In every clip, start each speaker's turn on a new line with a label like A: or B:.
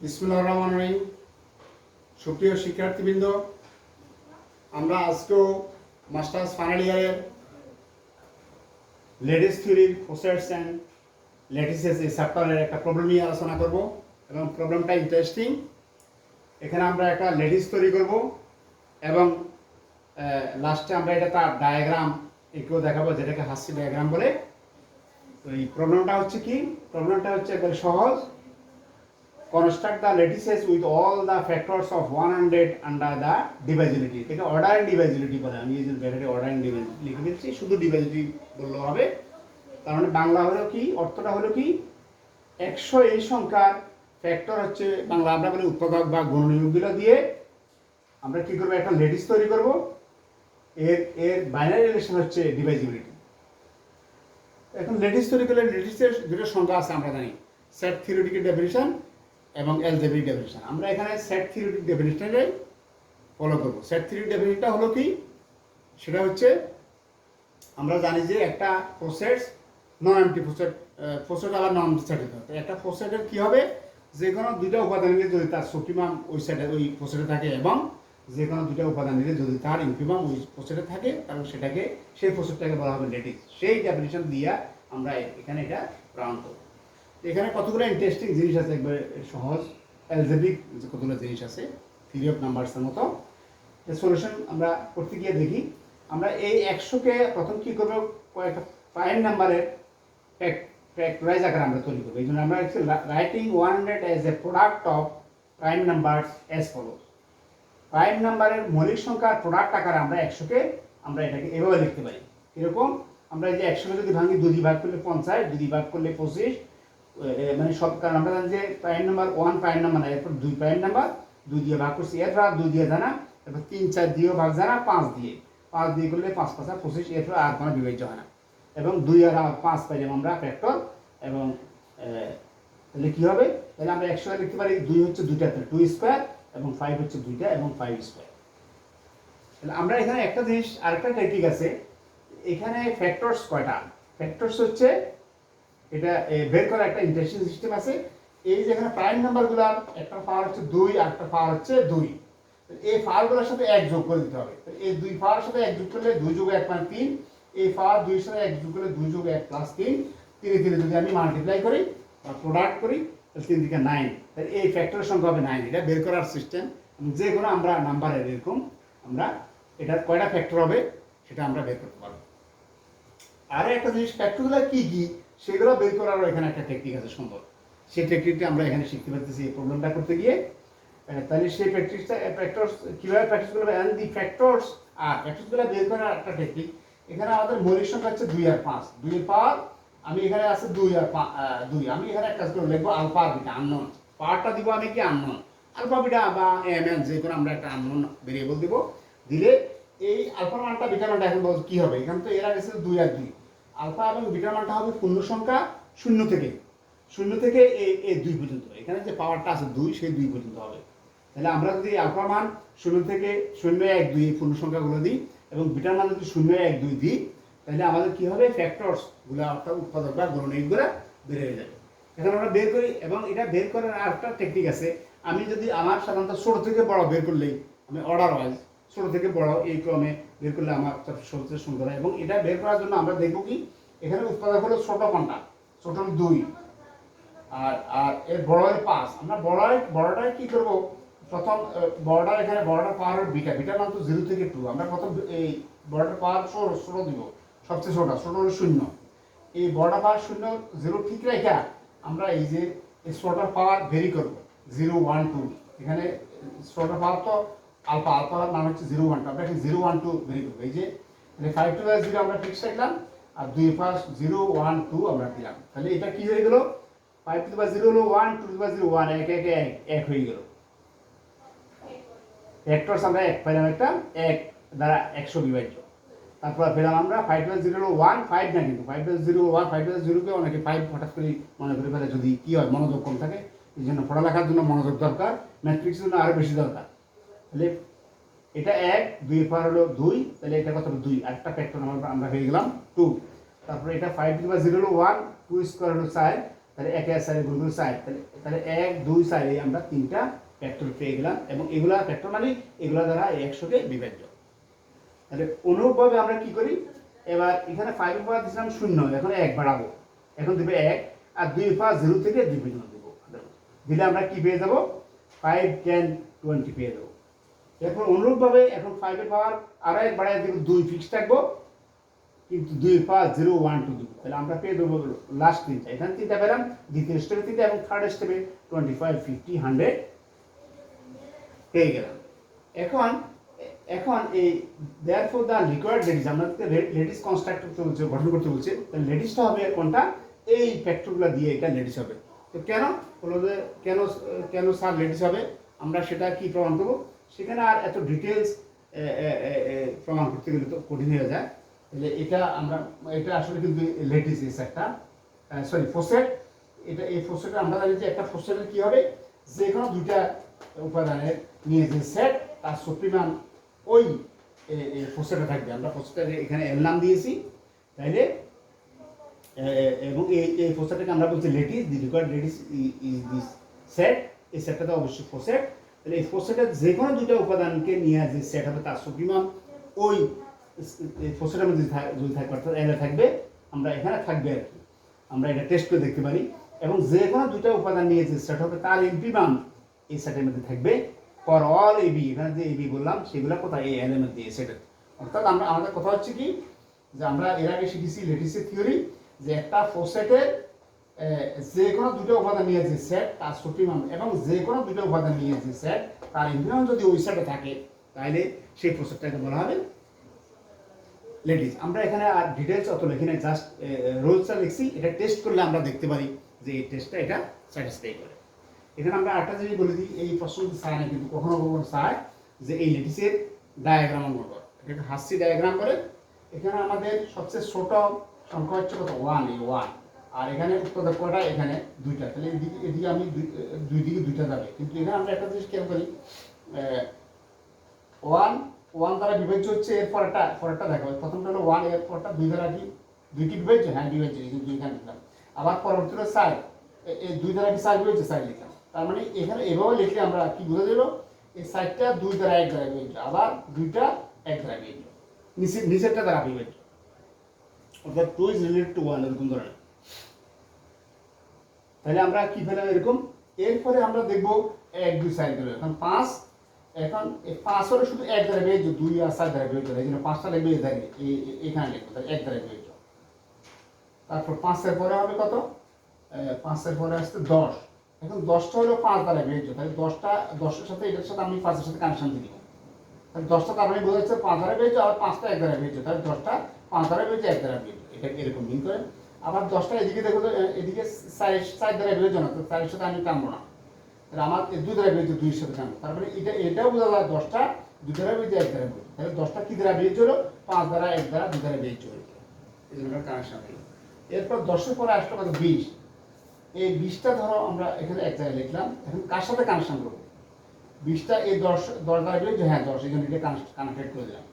A: বিসমিল্লাহির রহমানির রহিম। সুপ্রিয় শিক্ষার্থীবৃন্দ, আমরা আজকেও মাস্টার্স ফাইনাল ইয়ারের লেডিস থিওরির প্রসেস অ্যান্ড ল্যাটিসেস এই চ্যাপ্টারের একটা প্রবলেম নিয়ে আলোচনা করব এবং প্রবলেমটা ইন্টারেস্টিং। এখানে আমরা একটা লেডিস তৈরি করব এবং লাস্টে আমরা এটা তার ডায়াগ্রাম একেও দেখাবো, যেটাকে হাসি ডায়াগ্রাম বলে। তো এই প্রবলেমটা হচ্ছে কি, প্রবলেমটা হচ্ছে একবারে সহজ। Construct the lattices with all the factors of 100 under the divisibility. এটা অর্ডার ডিভাইজিবিলিটি বলে, আমি এই যে ব্র্যাকেটে অর্ডার ডিভাইজিবিলিটি লিখে দিচ্ছি, শুধু ডিভাইজিবিলিটি বললেও হবে। তার মানে বাংলা হলো কি, অর্থটা হলো কি, 100 এই সংখ্যার ফ্যাক্টর হচ্ছে বাংলা আমরা বলি উৎপাদক বা গুণনীয়কগুলো দিয়ে আমরা কি করব, একটা ল্যাটিস তৈরি করব। এর বাইনারি রিলেশন হচ্ছে ডিভাইজিবিলিটি। এখন ল্যাটিস তৈরি করলে ল্যাটিসের দুটো সংখ্যা আছে আমরা জানি, সেট থিওরিটিক্যাল ডেফিনিশন এবং অ্যালজেব্রিক ডেফিনিশন। আমরা এখানে সেট থিওরিটিক ডেফিনিশনটাই ফলো করব। সেট থিওরিটিক ডেফিনিশনটা হলো কি, সেটা হচ্ছে আমরা জানি যে একটা প্রসেস নন এমটি প্রসেস আবার নন সেটেড হয়। একটা প্রসেসের কি হবে, যে কোনো দুইটা উপাদান নিয়ে যদি তার সুপ্রিমাম ওই সাইডে ওই প্রসেসে থাকে এবং যে কোনো দুইটা উপাদান নিয়ে যদি তার ইনফিমাম ওই প্রসেসে থাকে, তাহলে সেটাকে সেই প্রসেসটাকে বলা হবে ল্যাটিস। সেই ডেফিনিশন দিয়ে আমরা এখানে এটা প্রমাণ করব। এখানে কতগুলো ইন্টারেস্টিং জিনিস আছে, একবারে সহজ অ্যালজেব্রিক কতগুলো জিনিস আছে, থিওরি অফ নাম্বারসের মতো। সলিউশন আমরা করতে গিয়ে দেখি, আমরা এই 100কে প্রথম কী করবো, কয়েকটা প্রাইম নাম্বারের ফ্যাক্টরাইজ আকারে আমরা তৈরি করবো। এই জন্য আমরা writing 100 as a product of prime numbers as follows. Prime নাম্বারের মৌলিক সংখ্যার প্রোডাক্ট আকারে আমরা 100কে আমরা এটাকে এভাবে লিখতে পারি। এরকম আমরা এই যে 100কে যদি ভাঙি, 2 দিয়ে ভাগ করলে 50, 2 দিয়ে ভাগ করলে 25, মানে সব, কারণ আমরা জানি যে প্রাইম নাম্বার 1 প্রাইম নাম্বার না, এরপর 2 প্রাইম নাম্বার, 2 দিয়ে ভাগ করছি, এরপর 2 দিয়ে জানা, এরপর 3 4 দিয়েও ভাগ জানা, 5 দিয়ে করলে 5 5 25, এরপর আর কোনো বিভাজ্য হয় না। এবং 2 আর 5 পাইলাম আমরা ফ্যাক্টর। এবং তাহলে কী হবে, তাহলে আমরা 100 লিখতে পারি 2 হচ্ছে 2টা, 2 স্কোয়ার, এবং 5 হচ্ছে 2টা এবং 5 স্কোয়ার। তাহলে আমরা এখানে একটা জিনিস, আরেকটা টেকনিক আছে এখানে। ফ্যাক্টরস কয়টা, ফ্যাক্টরস হচ্ছে এটা বের করার একটা ইন্টারেস্টিং সিস্টেম আছে। এই যে এখানে প্রাইম নাম্বারগুলোর একটা পাওয়ার হচ্ছে 2 আর একটা পাওয়ার হচ্ছে 2, এই পাওয়ারগুলোর সাথে 1 যোগ করে দিতে হবে। এই 2 পাওয়ারের সাথে 1 যোগ করলে 2 যোগ 1 মানে 3, এই পাওয়ার 2 এর সাথে 1 যোগ করলে 2 যোগ 1 প্লাস 3, 3 যদি আমি মাল্টিপ্লাই করি বা প্রোডাক্ট করি, তাহলে 3 দিকে 9, তাহলে এই ফ্যাক্টরের সংখ্যা হবে 9। এটা বের করার সিস্টেম, যে কোনো আমরা নাম্বারের এরকম আমরা এটার কয়টা ফ্যাক্টর হবে সেটা আমরা বের করতে পারবো। আর একটা জিনিস, ফ্যাক্টরগুলো কি কি সেগুলো বের করারও এখানে একটা টেকনিক আছে সুন্দর। সেই টেকনিকটা আমরা এখানে শিখতে পারতেছি এই প্রবলেমটা করতে গিয়ে। তাহলে সেই ফ্যাক্টরস কীভাবে প্র্যাকটিস করবে, অ্যান্ড দি ফ্যাক্টরস আর ফ্যাক্টরসগুলো বের করার একটা টেকনিক। এখানে আমাদের মৌলিক সংখ্যা হচ্ছে 2 আর 5, 2 এর পাওয়ার আমি এখানে আছে 2 আর 2, আমি এখানে একটা করে লিখবো আলফা আর বিটা, আননোন। পাওয়ারটা দিব আমি কি, আননোন। আলফা বিটা বা এম এন যে কোনো আমরা একটা আননোন ভেরিয়েবল দিব, দিলে এই আলফার মানটা বিটার মানটা এখন বলতে কী হবে, এখানে তো এরা গেছে 2 আর 2, আলফা এবং বিটার মানটা হবে পূর্ণ সংখ্যা 0 থেকে এই 2 পর্যন্ত। এখানে যে পাওয়ারটা আছে 2, সেই 2 পর্যন্ত হবে। তাহলে আমরা যদি আলফার মান 0 থেকে 0 1 2 এই পূর্ণ সংখ্যাগুলো দিই এবং বিটার মান যদি 0 1 2 দিই, তাহলে আমাদের কী হবে, ফ্যাক্টরসগুলো অর্থাৎ উৎপাদক বা গুণনীয়কগুলো বের হয়ে যাবে। এখন আমরা বের করি, এবং এটা বের করার আরেকটা টেকনিক আছে। আমি যদি আমার সাধারণত ছোটো থেকে বড় বের করলেই, আমি অর্ডার ওয়াইজ ছোটো থেকে বড় এই ক্রমে বের করলে আমার সবচেয়ে সুন্দর হয়। এবং এটা বের করার জন্য আমরা দেখব কি, এখানে উৎপাদক হলো ছোটো কোনটা, ছোটো 2, আর এর বড় এর 5। আমরা বড়টায় কি করব, প্রথম বড়টার এখানে বড়টার পাওয়ার বিটার মান তো 0 থেকে 2, আমরা প্রথম এই বড়টার পাওয়ার ষোলো দিব, সবচেয়ে ছোটো হলো 0। এই বড়টা পাওয়ার 0 0 ঠিক রেখা আমরা এই যে এই ছোটোটার পাওয়ার ভেরি করব 0 1 2। এখানে ছোটোটার পাওয়ার তো আলফার মান হচ্ছে 0 1 2, আমরা এখানে 0 1 2 ভেরি করবো। এই যে 5 2 0 আমরা ফিক্স রাখলাম, আর 2 পাশ 0 1 2 আমরা দিলাম। তাহলে এটা কি হয়ে গেল, 5 টু দি 0 হলো 1, 2 টু দি 0 1, 1 1 1 হয়ে গেল। ফ্যাক্টরস আমরা 1 পেলাম, একটা 1 দ্বারা 100 বিভাজ্য। তারপর পেলাম আমরা 5 টু দি 0 হলো 1, 5 না কিন্তু 5 টু দি 0 1, 5 টু দি 0 কে অনেকে 5 হঠাৎ করে মনে করে ফেলে, যদি কি হয় মনোযোগ কম থাকে। এই জন্য পড়ালেখার জন্য মনোযোগ দরকার, ম্যাট্রিক্সের জন্য আরও বেশি দরকার। তাহলে এটা 1, 2 এর পাওয়ার হলো 2, তাহলে এটা কত হলো 2, আরেকটা ফ্যাক্টর আমরা পেয়ে গেলাম 2। তারপরে এটা 5 টু দি 0 হলো 1, 2 স্কোয়ার হলো 4, তাহলে 1 আর 4 গুণ করে 4, তাহলে 1 2 4 এই আমরা 3টা ফ্যাক্টর পেয়ে গেলাম এবং এগুলা ফ্যাক্টর মানে এগুলা দ্বারা এই 100 কে বিভাজ্য। তাহলে অনুরূপভাবে আমরা কি করি, এবার এখানে 5 এর পাওয়ার দিয়েছিলাম 0, এখন 1 বাড়াবো, এখন দেবে 1 আর 2 এর পাওয়ার 0 থেকে 2 পর্যন্ত দেবো, দিলে আমরা কি পেয়ে যাব 5 10 20 পেয়ে যাবো। এরপর অনুরূপভাবে এখন 5 এর পাওয়ার আরো 1 বাড়ায় দেব, 2 ফিক্স রাখবো, কিন্তু 2 এর পাওয়ার 0 1 2 দেবো, তাহলে আমরা পেয়ে দেবো লাস্ট 3টা, এখানে 3টা পেলাম, দ্বিতীয় স্টেপে 3টা এবং থার্ড স্টেপে 25 50 100 পেয়ে গেলাম। এখন এখন এই দেয়ারফর দ্য রিকোয়ার্ড লেডিস, আমাদেরকে লেডিস কনস্ট্রাক্ট করতে বলছে, গঠন করতে বলছে, তাহলে লেডিসটা হবে কোনটা, এই ফ্যাক্টরগুলো দিয়ে এটা লেডিস হবে। তো কেন হলো যে কেন কেন স্যার লেডিস হবে, আমরা সেটা কি প্রমাণ করবো, সেখানে আর এত ডিটেলস প্রমাণ করতে গেলে তো কঠিন হয়ে যায়। তাহলে এটা আমরা, এটা আসলে কিন্তু লেডিস ইস একটা সরি ফসেট, এটা এই ফসেটে আমরা জানি যে একটা ফসেটের কি হবে, যে কোনো দুইটা উপাদানের নিয়ে যে সেট তার সুপ্রিমান ওই ফসেটে থাকবে। আমরা ফসেটের এখানে এর নাম দিয়েছি, তাইলে এবং এই ফসেটটাকে আমরা বলছি lettuce, the required lettuce is this set, এই সেটটা তো অবশ্যই ফসেট। তাহলে এই ফসেটের যে কোনো দুইটা উপাদানকে নিয়ে যে সেট হবে তার সুপ্রিমান ওই ফসেটের মধ্যে যদি থাকবে, অর্থাৎ এলে থাকবে, আমরা এখানে থাকবে আর কি, আমরা এটা টেস্ট করে দেখতে পারি। এবং যে কোনো দুইটা উপাদান নিয়ে যে সেট হবে তার ইম্পিমান এই সেটের মধ্যে থাকবে ফর অল এবি, এখানে যে এবি বললাম সেগুলো কোথায়, এই এলের মধ্যে, এই সেটের। অর্থাৎ আমরা আমাদের কথা হচ্ছে কি, যে আমরা এর আগে শিখেছি লেটিসের থিওরি, যে একটা ফসেটের যে কোনো দুটো উপাদান নিয়ে যে সেট তার সুপ্রিমান, এবং যে কোনো দুটো উপাদান নিয়ে যে সেট তার ইম্পিমান যদি ওই সেটে থাকে, তাহলে সেই ফসেটটাকে বলা হবে লেডিস। আমরা এখানে আর ডিটেলস অত লিখি না, জাস্ট রোলসটা লিখছি, এটা টেস্ট করলে আমরা দেখতে পারি যে এই টেস্টটা এটা স্যাটিসফাই করে। এখানে আমরা একটা জিনিস বলে দিই, এই প্রশ্ন চায় না কিন্তু কখনো কখনো চায় যে এই লেটিসের ডায়াগ্রাম অঙ্কন করে, এটা হাসি ডায়াগ্রাম করে। এখানে আমাদের সবচেয়ে ছোট সংখ্যা হচ্ছে কত, 1, এই 1, আর এখানে উৎপাদক কয়টা, এখানে 2টা, তাহলে এদিকে আমি দুই দিকে 2টা যাবে, কিন্তু এখানে আমরা একটা জিনিস খেয়াল করি, 1 দ্বারা বিভাজ্য হচ্ছে, এর পরেরটা দেখো, প্রথমটা হলো 1, এর পরটা 2 দ্বারা কি 2টি বিভাজ্য, হ্যাঁ বিভাজ্য, এই 2 এখানে লিখলাম। আবার পরবর্তী হলো 4, এই 2 দ্বারা কি 4 বিভাজ্য, 4 লিখলাম। তার মানে এখানে এভাবে লিখলে আমরা কি বোঝা গেল, এই 4টা 2 দ্বারা 1 দ্বারা বিভাজ্য, আবার 2টা 1 দ্বারা বিভাজ্য, নিচেরটা দ্বারা বিভাজ্য, অর্থাৎ 2 is related to 1 এরকম ধরনের। তাহলে আমরা কি পেলাম এরকম। এরপরে আমরা দেখব 1 2 4 গেল, এখন 5, এখন এই 5 হলো শুধু 1 দ্বারা বিভাজ্য, 2 আর 4 দ্বারা বিভাজ্য, এই জন্য 5টা লিখবে এখানে লিখবো, তাহলে 1 দ্বারা বিভাজ্য। তারপর 5 এর পরে হবে কত, 5 এর পরে আসছে 10, এখন 10টা হলো 5 দ্বারা বিভাজ্য, তাহলে 10এর সাথে এটার সাথে আমি 5 এর সাথে কানেকশন দিয়ে দিব, তাহলে 10টা তার মানে বোঝা যাচ্ছে 5 দ্বারা বিভাজ্য, আর 5টা 1 দ্বারা বিভাজ্য, তাহলে 10টা 5 দ্বারা বিভাজ্য 1 দ্বারা বিভাজ্য, এটা এরকম মিন করেন। আবার 10টা এদিকে দেখো, এদিকে 4 দ্বারা বিভাজ্য না, তো 4 এর সাথে আমি টানবো না, তাহলে আমার 2 দ্বারা বিভাজ্য, 2 এর সাথে টানবো, তারপরে এটাও বোঝা যায় 10টা 2 দ্বারা বিভাজ্য 1 দ্বারা বিভাজ্য, তাহলে 10টা কি দ্বারা বিভাজ্য হলো, 5 দ্বারা 1 দ্বারা 2 দ্বারা বিভাজ্য হলো, এই জন্য কানেকশন হলো। এরপর 10 পরে আসলো কত, 20, এই 20টা ধরো আমরা এখানে এক জায়গায় লিখলাম, এখন কার সাথে কানেকশন করবো, 20টা এই 10 দ্বারা বিভাজ্য, হ্যাঁ 10, এই জন্য এটা কানেক্টেড করে দিলাম।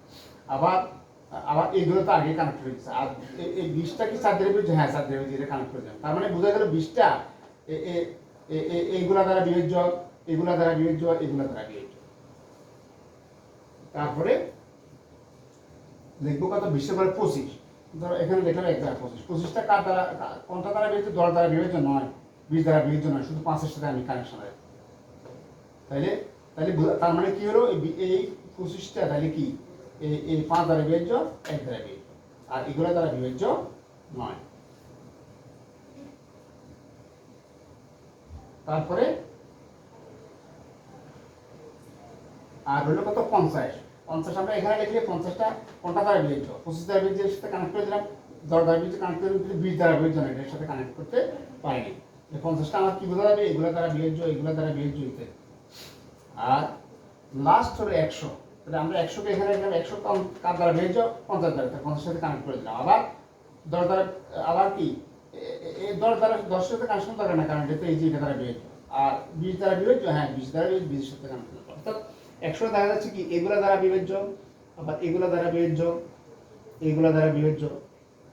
A: আবার এইগুলো তো আগে কানেক্ট হয়ে গেছে, আর এই 20টা কি 4 দ্বারা বিভাজ্য, হ্যাঁ 4 দ্বারা বিভাজ্য, এটা কানেক্ট করে দিলাম। তার মানে বোঝা গেল 20টা এইগুলা দ্বারা বিভাজ্য, এগুলা দ্বারা বিভাজ্য, এগুলা দ্বারা বিভাজ্য। তারপরে লিখবো কত, 20 পরে 25, ধরো এখানে লিখলাম 1 দ্বারা 25, 25টা কার দ্বারা, কোনটা দ্বারা বিভাজ্য, 10 দ্বারা বিভাজ্য নয়, 20 দ্বারা বিভাজ্য নয়, শুধু 5 এর সাথে আমি কানেকশন রাখবো। তাহলে তার মানে কি হলো, এই 25টা তাহলে কি এই 5 দ্বারা বিভাজ্য, 1 দ্বারা বিভাজ্য, আর এগুলো দ্বারা বিভাজ্য নয়। তারপরে আর হলো কত, 50, আমরা এখানে লিখলে 50টা কোনটা দ্বারা বিভাজ্য, 25 দ্বারা বিভাজ্যের সাথে কানেক্ট করে দিলাম, 10 দ্বারা বিভাজ্য কানেক্ট করে দিলে, 20 দ্বারা বিভাজ্য নয়, এটার সাথে কানেক্ট করতে পারিনি। 50টা আমার কি বোঝা যাবে, এগুলো দ্বারা বিভাজ্য, এগুলো দ্বারা বিভাজ্য ইত্যাদি। আর লাস্ট হলো 100, তাহলে আমরা 100কে এখানে লিখলাম, 100 কার দ্বারা বিভাজ্য, 50 দ্বারা, 50 সাথে কানেক্ট করে দিলাম। আবার 10 দ্বারা, আবার কি এই 10 দ্বারা 10 সাথে কানেকশন দরকার না, কারণ এটা তো এই যে এটা দ্বারা বিভাজ্য। আর 20 দ্বারা বিভাজ্য, হ্যাঁ 20 দ্বারা বিভাজ্য, 20 সাথে কানেক্ট করলাম, অর্থাৎ 100 দেখা যাচ্ছে কি এগুলা দ্বারা বিভাজ্য, আবার এগুলা দ্বারা বিভাজ্য, এগুলা দ্বারা বিভাজ্য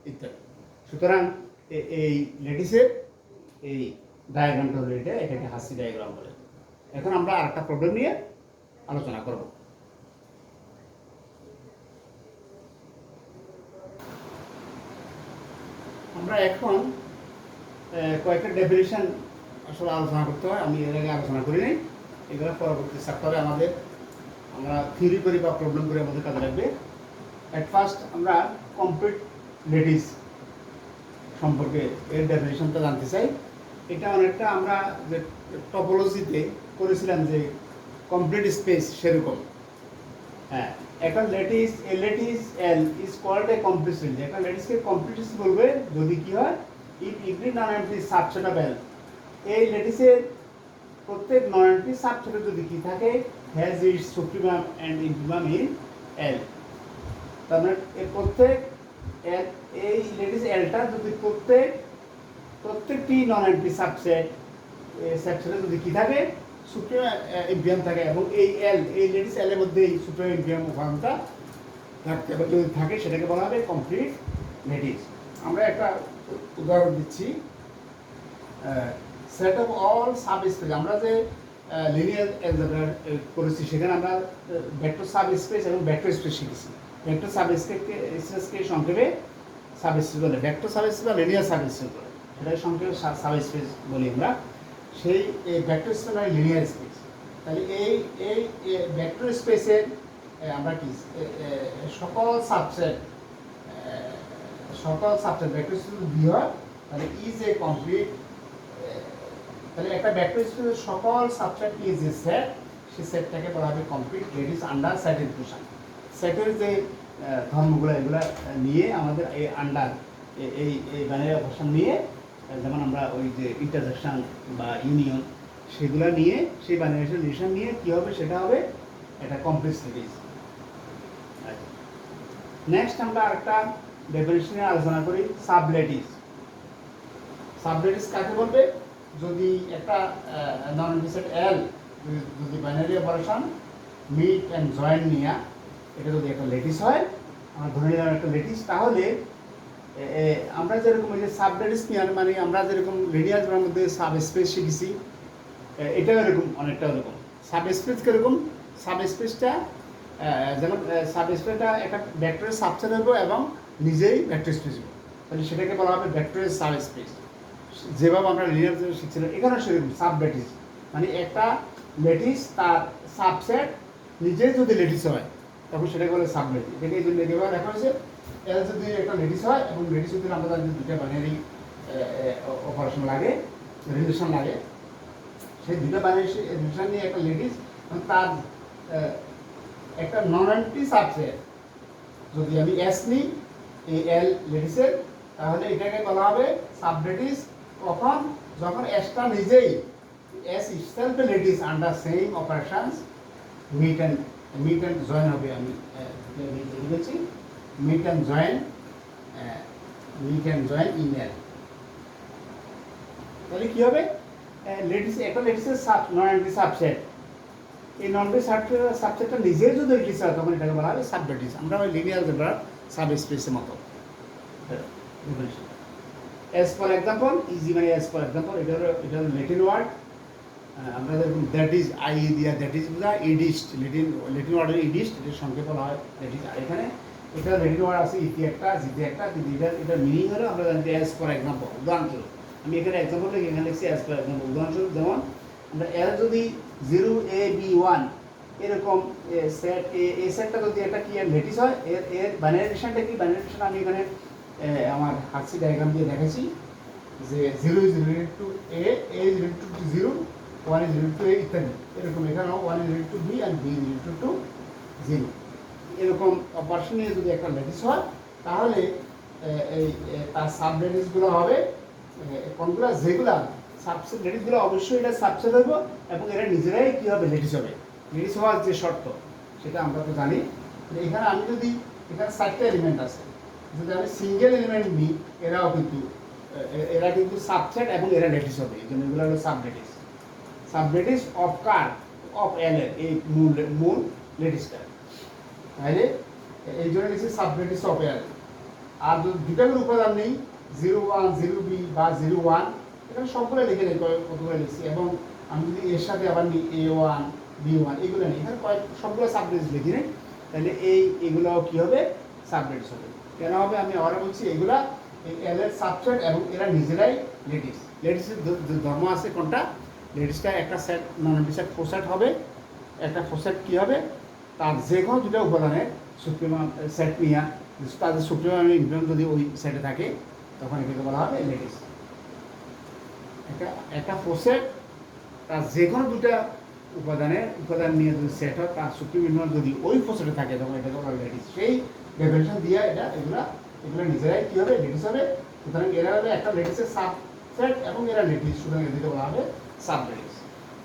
A: ইত্যাদি। সুতরাং এই লেটিসের এই ডায়াগ্রামটা হলো এটাকে হাসি ডায়াগ্রাম বলে। এখন আমরা আরেকটা প্রবলেম নিয়ে আলোচনা করব। আমরা এখন কয়েকটা ডেফিনিশন আসলে আলোচনা করতে হয়, আমি এর আগে আলোচনা করি নাই, এগুলো পরবর্তী চ্যাপ্টারে আমরা থিওরি করি বা প্রবলেম করে আমাদের কাজে লাগবে। অ্যাট ফার্স্ট আমরা কমপ্লিট লেটিস সম্পর্কে এর ডেফিনেশনটা জানতে চাই। এটা অনেকটা আমরা যে টপোলজিতে করেছিলাম যে কমপ্লিট স্পেস সেরকম। হ্যাঁ, একটা lattice L is called a complete lattice. একটা লেটিসকে কমপ্লিট বলবে যদি কি হয়, if every non empty subset of L, এই লেটিসের প্রত্যেক নন এমপ্টি সাবসেটে যদি কি থাকে, has its supremum and infimum in L. তার মানে প্রত্যেক এই লেটিস এলটা যদি প্রত্যেকটি নন এমপ্টি সাবসেটে যদি কি থাকে, সুপ্রিমাম ইনফিমাম থাকে, এবং এই লেটিস এল এর মধ্যে এই সুপ্রিমাম ইনফিমাম উপাদানটা থাকতে হবে, যদি থাকে সেটাকে বলা হবে কমপ্লিট লেটিস। আমরা একটা উদাহরণ দিচ্ছি, সেট অফ অল সাবস্পেস। আমরা যে লিনিয়ার অ্যালজেব্রা করেছি সেখানে আমরা ভেক্টর সাবস্পেস এবং ভেক্টর স্পেস শিখেছি। ভেক্টর সাবস্পেসকে সংক্ষেপে সাবস্পেস বলে, ভেক্টর সাবস্পেস বা লিনিয়ার সাবস্পেস বলে, সেটাকে সংক্ষেপে সাবস্পেস বলি আমরা। সেই ভেক্টর স্পেস মানে লিনিয়ার স্পেস। তাহলে এই ভেক্টর স্পেসের আমরা কি সকল সাবসেট ভেক্টর স্পেস বি হয়, তাহলে ইজ এ কমপ্লিট। তাহলে একটা ভেক্টর স্পেসের সকল সাবসেট নিয়ে যে সেট, সেই সেটটাকে বলা হবে complete lettuce under certain condition. সেটের যে ধর্মগুলো এগুলো নিয়ে আমাদের এই আন্ডার এই বাইনারি অপারেশন নিয়ে, যেমন আমরা ওই যে ইন্টারসেকশন বা ইউনিয়ন সেগুলো নিয়ে, সেই বাইনারি রিলেশন নিয়ে কি হবে, সেটা হবে এটা কমপ্লিট লেটিস। নেক্সট আমরা আরেকটা ডেফিনিশনে আলোচনা করি, সাবলেটিস। সাবলেটিস কাকে বলবে, যদি একটা নন এমপ্টি এল যদি binary operation meet and join নিয়ে এটা যদি একটা লেটিস হয়, আমরা ধরে নিলাম একটা লেটিস, তাহলে আমরা যেরকম ওই যে সাবলেটিস নিয়ে মানে আমরা যেরকম লিনিয়ার অ্যালজেব্রার মধ্যে সাবস্পেস শিখেছি, এটাও এরকম অনেকটা ওরকম। সাবস্পেস কীরকম, সাবস্পেসটা যেমন সাবস্পেসটা একটা ভেক্টরের সাবসেট হবে এবং নিজেই ভেক্টর স্পেস হবে, তাহলে সেটাকে বলা হবে ভেক্টরের সাবস্পেস। যেভাবে আমরা লিনিয়ার শিখছিলাম এখানে সেরকম সাবলেটিস, মানে একটা লেটিস তার সাবসেট নিজে যদি লেটিস হয় তখন সেটাকে বলে সাবলেটিস। এটাকে এই জন্য এভাবে লেখা হয়েছে, এল যদি একটা লেটিস হয় এবং লেটিস যদি আমরা জানি দুটো বাইনারি অপারেশন লাগে, রিলেশন লাগে, সেই দুটো বাইনারি রিলেশন নিয়ে একটা লেটিস, তার একটা নন এমপ্টি সাবসেট যদি আমি এস নিই এই এল লেটিসের, তাহলে এটাকে বলা হবে সাবলেটিস। কখন, যখন এসটা নিজেই S itself a lattice under same operations meet and join হবে। আমি লিখেছি meet and join in L. তাহলে কি হবে, লেটিস একটা লেটিসের নন এমপ্টি সাবসেট, এই নন এমপ্টি সাবসেটটা নিজেই যদি লেটিস হয় তখন এটাকে বলা হবে সাবলেটিস। আমরা ওই লিনিয়ার অ্যালজেব্রার সাবস্পেসের মতো। As for example, easy মানে as for example, এটা হলো ল্যাটিন ওয়ার্ড। আমরা যেরকম দ্যাট ইজ আই দিয়া দ্যাট ইজ বুঝা ইডিস্ট, ল্যাটিন ওয়ার্ডের ইডিস্ট, এটার সংক্ষেপ বলা হয় ল্যাটিন। আর এখানে এটা ল্যাটিন ওয়ার্ড আছে ইতি একটা জিতি একটা, কিন্তু এটা মিনিং হলো আমরা জানি অ্যাজ ফর এক্সাম্পল। উদাহরণস্বরূপ আমি এখানে এক্সাম্পল লিখে এখানে লিখছি অ্যাজ ফর এক্সাম্পল। উদাহরণস্বরূপ যেমন আমরা এল যদি 0AB1 এরকম সেট, এই সেটটা যদি একটা কি লেটিস হয়, এর বাইনারি রিলেশনটা কি, বাইনারি রিলেশন আমি এখানে আমার হার্সি ডায়াগ্রাম দিয়ে দেখাচ্ছি যে 0 is related to A is related to 0, 1 is related to A ইত্যাদি। এরকম এখানেও 1 is related to B and B is related to 0। এরকম অপারেশন নিয়ে যদি একটা লেটিস হয়, তাহলে এই তার সাবলেটিসগুলো হবে কোনগুলো, যেগুলো সাবসেট লেটিসগুলো অবশ্যই এটা সাবসেট হবে এবং এরা নিজেরাই কী হবে, লেটিস হবে। লেটিস হওয়ার যে শর্ত সেটা আমরা তো জানি। এখানে আমি যদি এখানে 4টা এলিমেন্ট আছে, যদি আমি সিঙ্গেল এলিমেন্ট নিই, এরা কিন্তু সাবসেট এবং এরা লেটিস হবে, এই জন্য এগুলো হলো সাবলেটিস। সাবলেটিস অফ কার, অফ এল এর এই মূল লেটিসটা, তাহলে এই জন্য লিখছি সাবলেটিস অফ এল। আর যদি দুটা করে উপাদান নেই 0, 1, 0B বা 0, 1, এটা এখানে সবগুলো লিখে নেই কতগুলো লিখছি, এবং আমি যদি এর সাথে আবার নিই A1 B1 এগুলো নেই, এখানে সবগুলো সাবলেটিস লিখি নেই, তাহলে এগুলো কি হবে সাবলেটিস হবে। কেন হবে আমি আবার বলছি, এগুলা এই এল এর সাবসেট এবং এরা নিজেরাই লেটিস। লেটিসের ধর্ম আছে কোনটা, লেটিসটা একটা সেট নন এমটি সেট ফোসেট হবে, একটা ফোসেট কি হবে তার যে কোনো দুটো উপাদানের সুপ্রিমাম সেট নিয়ে তাদের সুপ্রিমাম ইনফ্লুয়েন্স যদি ওই সেটে থাকে তখন এটাকে বলা হবে লেটিস। একটা ফোসেট তার যে কোনো দুটা উপাদান নিয়ে যদি সেট হয় তার সুপ্রিম ইনফ্লুয়েন্স যদি ওই ফোসেটে থাকে তখন এটাকে বলা হবে লেটিস। সেই ডেফিনেশন দিয়ে এগুলো নিজেরাই কি হবে লেটিস হবে। সুতরাং এরা হবে একটা লেটিসের সাবসেট এবং এরা লেটিস, সুতরাং এদেরকে বলা হবে সাবলেটিস।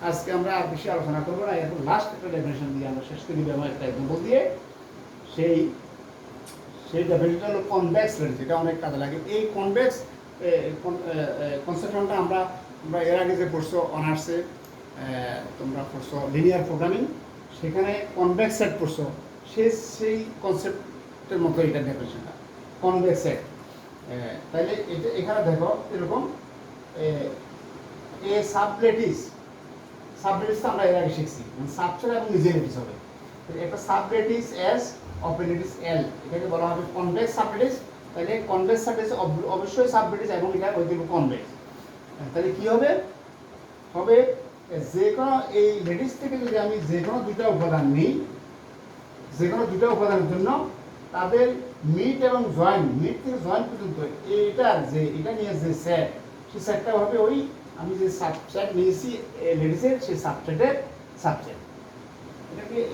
A: আজকে আমরা আর বেশি আলোচনা করবো না, এখন লাস্ট একটা ডেফিনেশন দিয়ে আমরা শেষ করে দিব একটা এক্সাম্পল দিয়ে। সেই ডেফিনেশনটা হলো কনভেক্স লেটিস, এটা অনেক কাজে লাগে। এই কনভেক্স কনসেপ্টটা আমরা এর আগে যে পড়ছো অনার্সে, তোমরা পড়ছো লিনিয়ার প্রোগ্রামিং, সেখানে কনভেক্স সেট পড়ছো, সেই কনসেপ্টের মতো এটা ডেফিনেশনটা কনভেক্স সেট। তাইলে এটা এখানে দেখো এরকম এ সাবলেটিসটা আমরা এর আগে শিখছি, সাবসেট এবং নিজে লেটিস হবে। একটা সাবলেটিস এস অফ লেটিস এল, এটাকে বলা হবে কনভেক্স সাবলেটিস। তাহলে কনভেক্স সাবলেটিস অবশ্যই সাবলেটিস এবং এটা ওই দেবো কনভেক্স। তাহলে কি হবে যে কোনো এই লেটিস থেকে যদি আমি যে কোনো দুটা উপাদান নিই, যে কোনো দুটা উপাদানের জন্য তাদের মিড এবং জয়েন্ট, মিড থেকে জয়েন্ট পর্যন্ত এটা নিয়ে যে সেট, সেই সেটটা হবে ওই আমি যে সাবসেট নিয়েছি লেডিসের সেই সাবসেটের সাবসেট।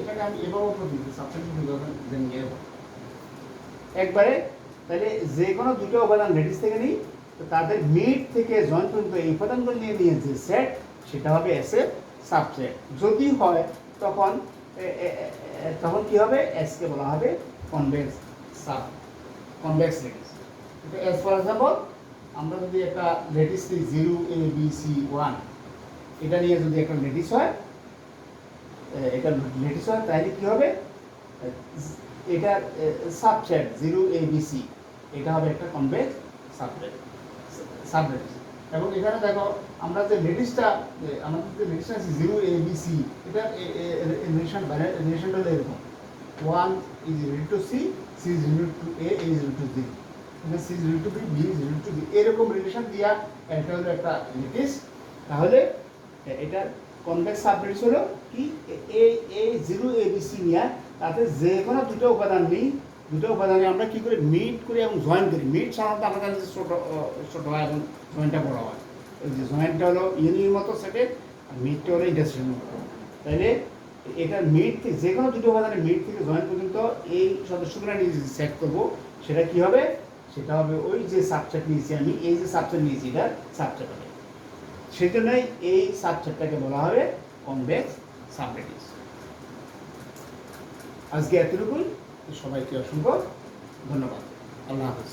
A: এটাকে আমি এভাবে দিচ্ছি সাবসেট নিয়ে একবারে। তাহলে যে কোনো দুটো উপাদান লেডিস থেকে নিই, তো তাদের মিড থেকে জয়েন্ট পর্যন্ত এই উপাদানগুলো নিয়ে যে সেট, সেটা হবে এস এর সাবসেট। যদি হয় তখন কি হবে, এস কে বলা হবে convex lettuce. S for example আমরা যদি একটা লেটিস নিই 0 A B C 1, এটা নিয়ে যদি একটা লেটিস হয়, তাহলে কি হবে এটার সাবসেট 0 A B C, এটা হবে একটা কনভেক্স সাবলেটিস। এবং এখানে দেখো আমরা যে লেটিসটা আমাদের যে লেটিসটা আছে 0 A B C, এটা রিলেশনটা হলো এরকম 1 is related to C is related to A is related to B, C is related to B is related to D, এরকম রিলেশন দিয়া এটা হলো একটা লেটিস। তাহলে এটার কনভেক্স সাবলেটিস হলো কি, A 0 A B C নিয়ে তাতে যে কোনো দুটো উপাদান নিই, দুটো উপাদানে আমরা কি করি মিড করি এবং জয়েন করি। মিড সাধারণত আমাদের কাছে ছোট হয় এবং জয়েন্টটা বড় হয়। এই যে জয়েন্টটা হলো ইউনির মতো সেটে, আর মিডটা হলো ইন্ডাস্ট্রির মতো। তাইলে এটা মিড থেকে যে কোনো দুটো উপাদানের মিড থেকে জয়েন পর্যন্ত এই সদস্যগুলো নিয়ে যদি সেট করবো, সেটা কি হবে, সেটা হবে ওই যে সাবসেট নিয়েছি আমি, এই যে সাবসেট নিয়েছি এটার সাবসেট হবে। সেই জন্যই এই সাবসেটটাকে বলা হবে কনভেক্স সাবলেটিস। আজকে এতটুকুই, সবাইকে অসংখ্য ধন্যবাদ। আল্লাহ হাফেজ।